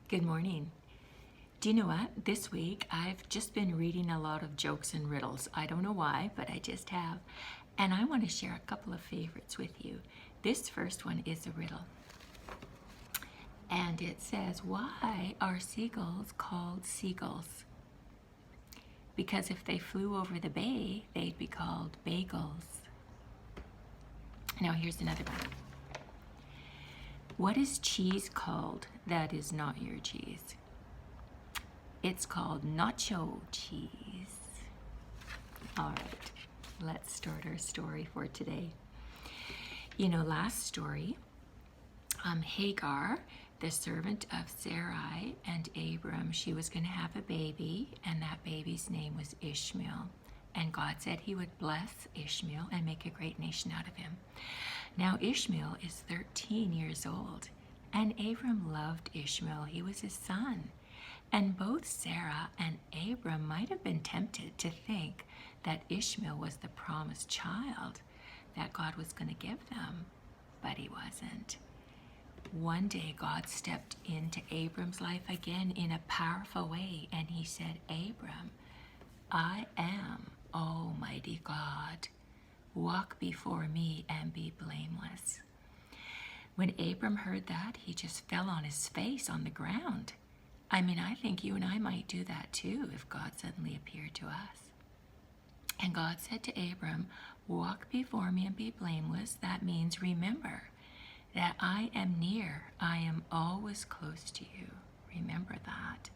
Good morning. Do you know what? This week I've just been reading a lot of jokes and riddles. I don't know why, but I just have. And I want to share a couple of favorites with you. This first one is a riddle. And it says, why are seagulls called seagulls? Because if they flew over the bay, they'd be called bagels. Now here's another one. What is cheese called that is not your cheese? It's called nacho cheese. All right, let's start our story for today. You know, last story, Hagar, the servant of Sarai and Abram, she was going to have a baby, and that baby's name was Ishmael. And God said he would bless Ishmael and make a great nation out of him. Now Ishmael is 13 years old, and Abram loved Ishmael. He was his son. And both Sarah and Abram might have been tempted to think that Ishmael was the promised child that God was going to give them, but he wasn't. One day God stepped into Abram's life again in a powerful way, and he said, Abram, I am Almighty God. Walk before me and be blameless. When Abram heard that, he just fell on his face on the ground. I mean, I think you and I might do that too if God suddenly appeared to us. And God said to Abram, walk before me and be blameless. That means remember that I am near. I am always close to you. Remember that.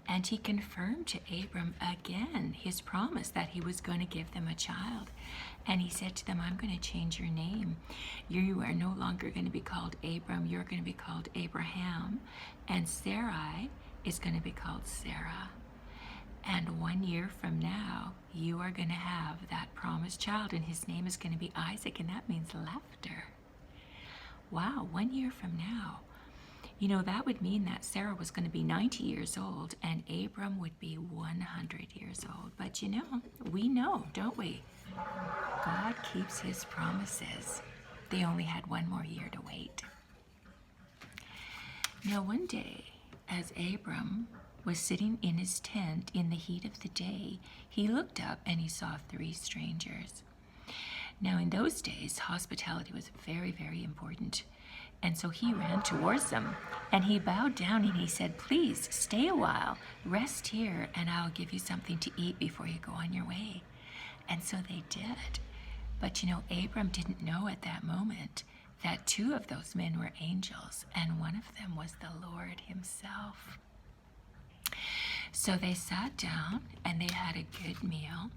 And he confirmed to Abram again his promise that he was going to give them a child. And he said to them, I'm going to change your name. You are no longer going to be called Abram. You're going to be called Abraham. And Sarai is going to be called Sarah. And 1 year from now, you are going to have that promised child. And his name is going to be Isaac. And that means laughter. Wow, 1 year from now. You know, that would mean that Sarah was going to be 90 years old and Abram would be 100 years old. But you know, we know, don't we? God keeps his promises. They only had 1 more year to wait. Now, one day, as Abram was sitting in his tent in the heat of the day, he looked up and he saw 3 strangers. Now, in those days, hospitality was very, very important. And so he ran towards them, and he bowed down and he said, please stay a while, rest here, and I'll give you something to eat before you go on your way. And so they did. But you know, Abram didn't know at that moment that 2 of those men were angels, and one of them was the Lord himself. So they sat down and they had a good meal.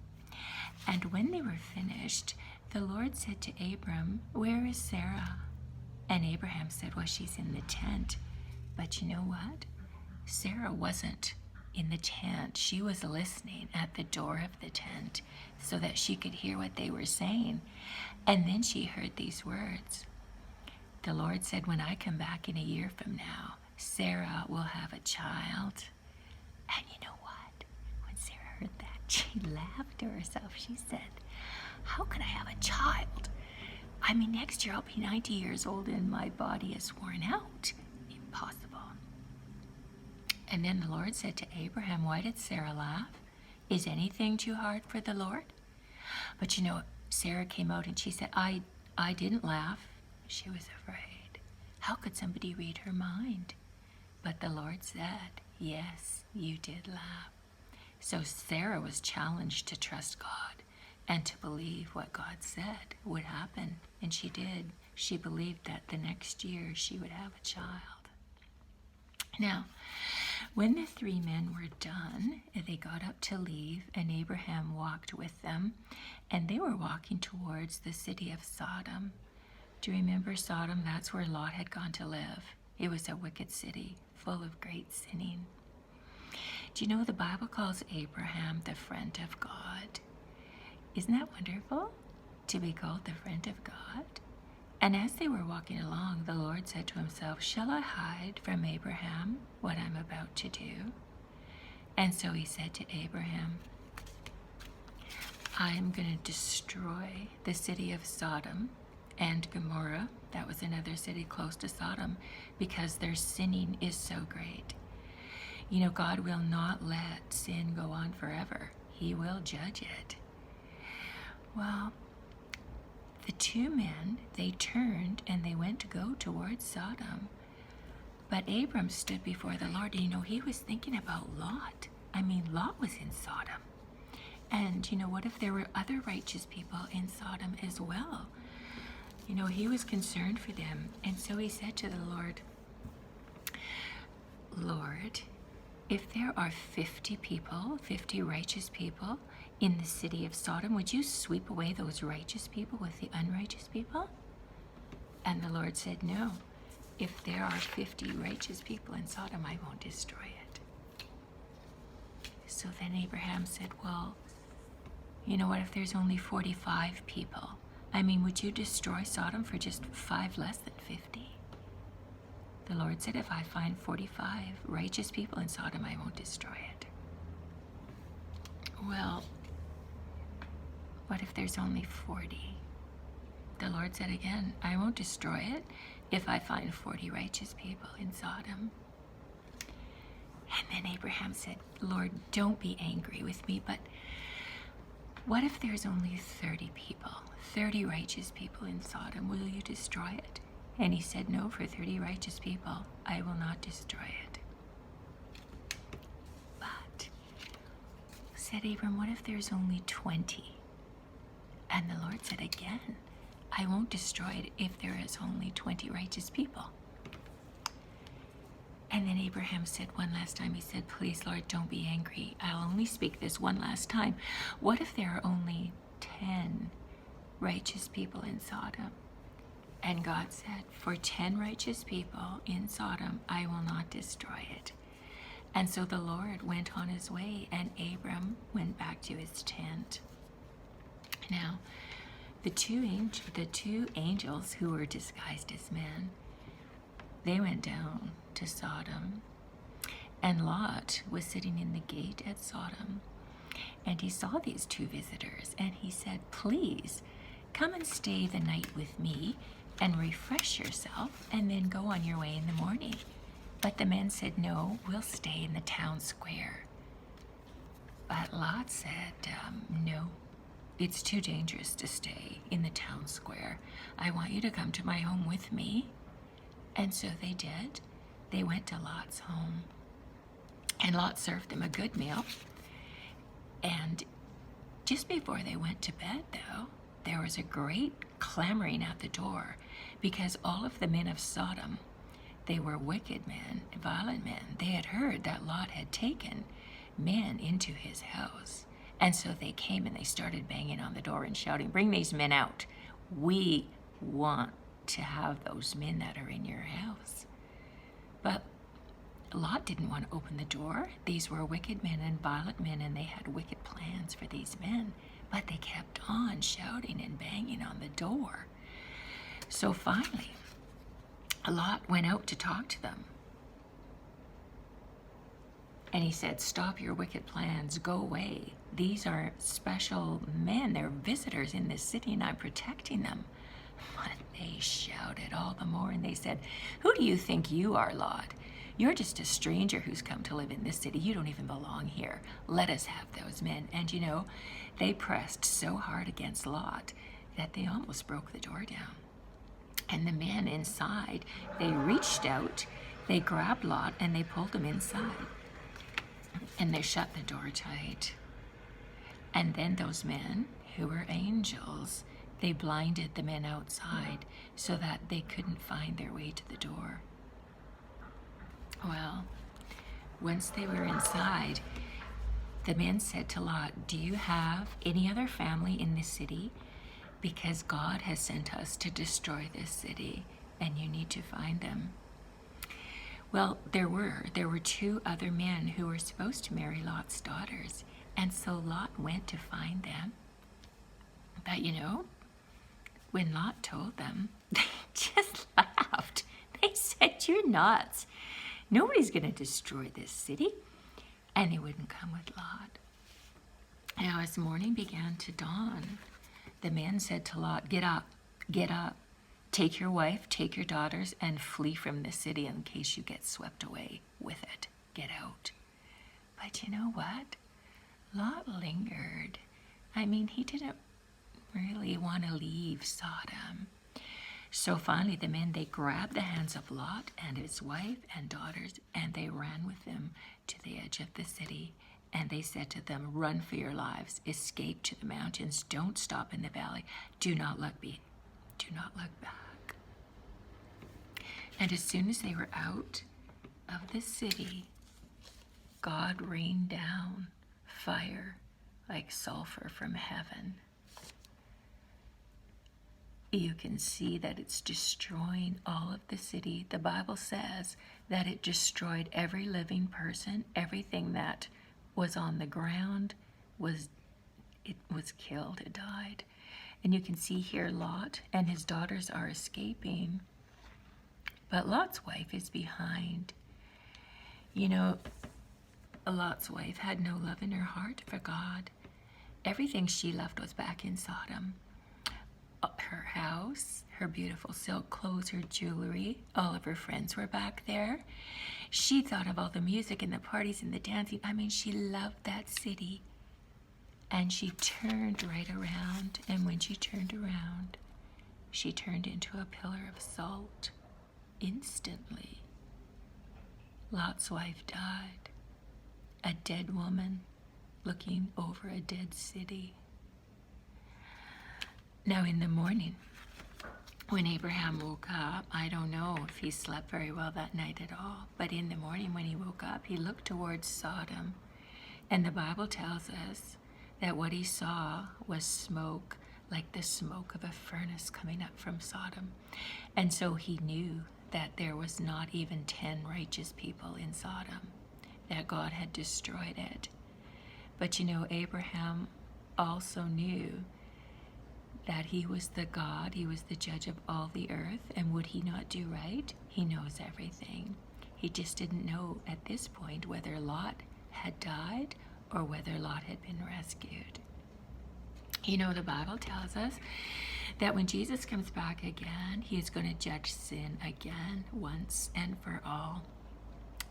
And when they were finished, the Lord said to Abram, where is Sarah? And Abraham said, well, she's in the tent. But you know what? Sarah wasn't in the tent. She was listening at the door of the tent so that she could hear what they were saying. And then she heard these words. The Lord said, when I come back in 1 year from now, Sarah will have a child. And you know what? When Sarah heard that, she laughed to herself. She said, how could I have a child? I mean, next year I'll be 90 years old and my body is worn out. Impossible. And then the Lord said to Abraham, why did Sarah laugh? Is anything too hard for the Lord? But you know, Sarah came out and she said, I didn't laugh. She was afraid. How could somebody read her mind? But the Lord said, yes, you did laugh. So Sarah was challenged to trust God and to believe what God said would happen. And she did. She believed that the next year she would have a child. Now, when the 3 men were done, they got up to leave, and Abraham walked with them, and they were walking towards the city of Sodom. Do you remember Sodom? That's where Lot had gone to live. It was a wicked city, full of great sinning. Do you know the Bible calls Abraham the friend of God? Isn't that wonderful, to be called the friend of God? And as they were walking along, the Lord said to himself, shall I hide from Abraham what I'm about to do? And so he said to Abraham, I am going to destroy the city of Sodom and Gomorrah, that was another city close to Sodom, because their sinning is so great. You know, God will not let sin go on forever. He will judge it. Well, the two men, they turned and they went to go towards Sodom. But Abram stood before the Lord. You know, he was thinking about Lot. I mean, Lot was in Sodom. And, you know, what if there were other righteous people in Sodom as well? You know, he was concerned for them. And so he said to the Lord, Lord, if there are 50 people, 50 righteous people in the city of Sodom, would you sweep away those righteous people with the unrighteous people? And the Lord said, no. If there are 50 righteous people in Sodom, I won't destroy it. So then Abraham said, well, you know what, if there's only 45 people, I mean, would you destroy Sodom for just 5 less than 50? The Lord said, if I find 45 righteous people in Sodom, I won't destroy it. Well, what if there's only 40? The Lord said again, I won't destroy it if I find 40 righteous people in Sodom. And then Abraham said, Lord, don't be angry with me, but what if there's only 30 people, 30 righteous people in Sodom? Will you destroy it? And he said, no, for 30 righteous people, I will not destroy it. But, said Abram, what if there's only 20? And the Lord said again, I won't destroy it if there is only 20 righteous people. And then Abraham said one last time, he said, please, Lord, don't be angry. I'll only speak this one last time. What if there are only 10 righteous people in Sodom? And God said, for 10 righteous people in Sodom, I will not destroy it. And so the Lord went on his way, and Abram went back to his tent. Now, the two angels who were disguised as men, they went down to Sodom, and Lot was sitting in the gate at Sodom, and he saw these two visitors, and he said, please come and stay the night with me and refresh yourself, and then go on your way in the morning. But the men said, no, we'll stay in the town square. But Lot said, no, it's too dangerous to stay in the town square. I want you to come to my home with me. And so they did. They went to Lot's home. And Lot served them a good meal. And just before they went to bed, though, there was a great clamoring at the door, because all of the men of Sodom, they were wicked men, violent men. They had heard that Lot had taken men into his house. And so they came and they started banging on the door and shouting, bring these men out. We want to have those men that are in your house. But Lot didn't want to open the door. These were wicked men and violent men, and they had wicked plans for these men. But they kept on shouting and banging on the door. So finally, Lot went out to talk to them. And he said, stop your wicked plans, go away. These are special men, they're visitors in this city, and I'm protecting them. But they shouted all the more, and they said, who do you think you are, Lot? You're just a stranger who's come to live in this city. You don't even belong here. Let us have those men. And you know, they pressed so hard against Lot that they almost broke the door down. And the men inside, they reached out, they grabbed Lot, and they pulled him inside. And they shut the door tight. And then those men, who were angels, they blinded the men outside so that they couldn't find their way to the door. Well, once they were inside, the men said to Lot, do you have any other family in this city? Because God has sent us to destroy this city, and you need to find them. Well, there were 2 other men who were supposed to marry Lot's daughters, and so Lot went to find them. But you know, when Lot told them, they just laughed. They said, you're nuts. Nobody's going to destroy this city. And they wouldn't come with Lot. Now, as morning began to dawn, the men said to Lot, get up, Take your wife, take your daughters, and flee from the city in case you get swept away with it. Get out. But you know what? Lot lingered. I mean, he didn't really want to leave Sodom. So finally the men, they grabbed the hands of Lot and his wife and daughters, and they ran with them to the edge of the city. And they said to them, run for your lives, escape to the mountains, don't stop in the valley, do not look back. And as soon as they were out of the city, God rained down fire like sulfur from heaven. You can see that it's destroying all of the city. The Bible says that it destroyed every living person. Everything that was on the ground was killed, it died. And you can see here Lot and his daughters are escaping, but Lot's wife is behind. You know, Lot's wife had no love in her heart for God. Everything she left was back in Sodom. Her house, her beautiful silk clothes, her jewelry, all of her friends were back there. She thought of all the music and the parties and the dancing. I mean, she loved that city. And she turned right around, and when she turned around, she turned into a pillar of salt instantly. Lot's wife died, a dead woman looking over a dead city. Now in the morning, when Abraham woke up, I don't know if he slept very well that night at all, but in the morning when he woke up, he looked towards Sodom, and the Bible tells us that what he saw was smoke, like the smoke of a furnace coming up from Sodom. And so he knew that there was not even 10 righteous people in Sodom, that God had destroyed it. But you know, Abraham also knew that he was the God, he was the judge of all the earth, and would he not do right? He knows everything. He just didn't know at this point whether Lot had died or whether Lot had been rescued. You know, the Bible tells us that when Jesus comes back again, he is going to judge sin again, once and for all.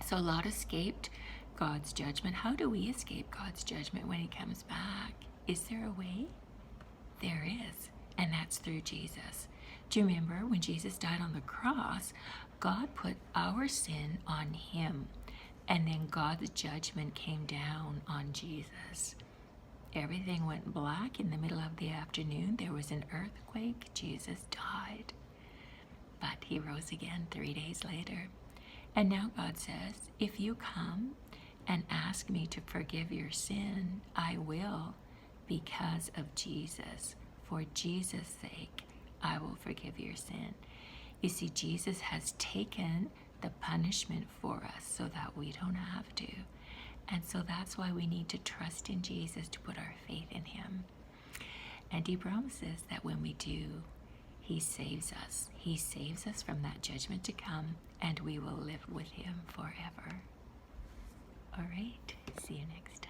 So Lot escaped God's judgment. How do we escape God's judgment when he comes back? Is there a way? There is, and that's through Jesus. Do you remember when Jesus died on the cross, God put our sin on him, and then God's judgment came down on Jesus. Everything went black in the middle of the afternoon. There was an earthquake. Jesus died. But he rose again 3 days later. And now God says, if you come and ask me to forgive your sin, I will, because of Jesus. For Jesus' sake, I will forgive your sin. You see, Jesus has taken the punishment for us so that we don't have to. And so that's why we need to trust in Jesus, to put our faith in him. And he promises that when we do, he saves us. He saves us from that judgment to come, and we will live with him forever. All right, see you next time.